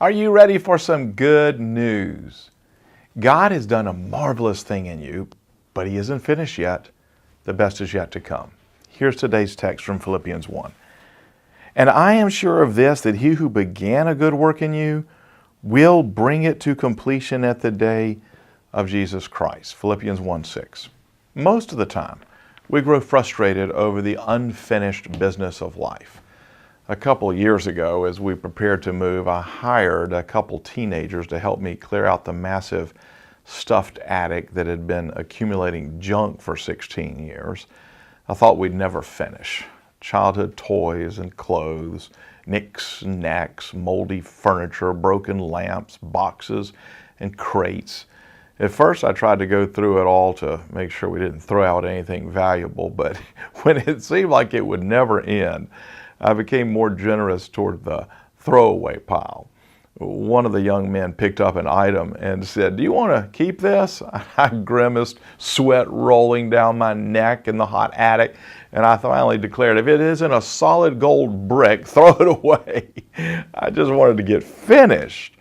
Are you ready for some good news? God has done a marvelous thing in you, but He isn't finished yet. The best is yet to come. Here's today's text from Philippians 1. And I am sure of this, that He who began a good work in you will bring it to completion at the day of Jesus Christ. Philippians 1:6. Most of the time, we grow frustrated over the unfinished business of life. A couple of years ago, as we prepared to move, I hired a couple teenagers to help me clear out the massive stuffed attic that had been accumulating junk for 16 years. I thought we'd never finish. Childhood toys and clothes, knicks and knacks, moldy furniture, broken lamps, boxes, and crates. At first, I tried to go through it all to make sure we didn't throw out anything valuable, but when it seemed like it would never end, I became more generous toward the throwaway pile. One of the young men picked up an item and said, "Do you want to keep this?" I grimaced, sweat rolling down my neck in the hot attic, and I finally declared, "If it isn't a solid gold brick, throw it away." I just wanted to get finished.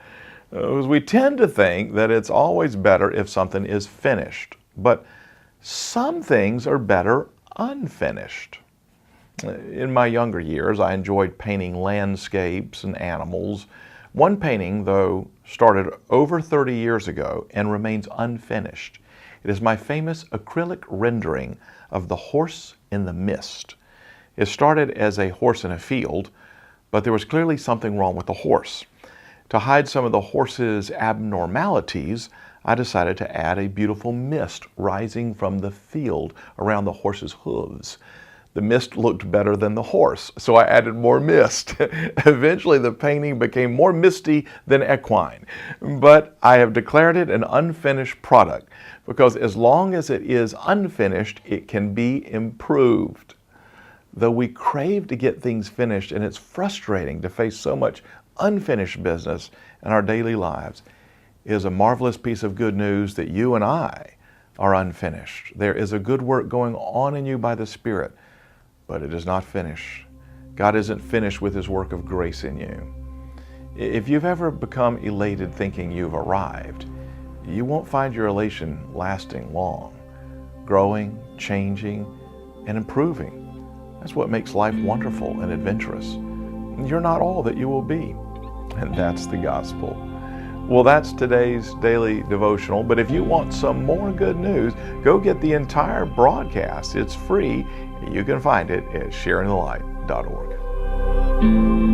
Because we tend to think that it's always better if something is finished, but some things are better unfinished. In my younger years, I enjoyed painting landscapes and animals. One painting, though, started over 30 years ago and remains unfinished. It is my famous acrylic rendering of the horse in the mist. It started as a horse in a field, but there was clearly something wrong with the horse. To hide some of the horse's abnormalities, I decided to add a beautiful mist rising from the field around the horse's hooves. The mist looked better than the horse, so I added more mist. Eventually, the painting became more misty than equine. But I have declared it an unfinished product, because as long as it is unfinished, it can be improved. Though we crave to get things finished, and it's frustrating to face so much unfinished business in our daily lives, it is a marvelous piece of good news that you and I are unfinished. There is a good work going on in you by the Spirit, but it is not finished. God isn't finished with His work of grace in you. If you've ever become elated thinking you've arrived, you won't find your elation lasting long. Growing, changing, and improving. That's what makes life wonderful and adventurous. You're not all that you will be, and that's the gospel. Well, that's today's daily devotional, but if you want some more good news, go get the entire broadcast. It's free. You can find it at sharingthelight.org.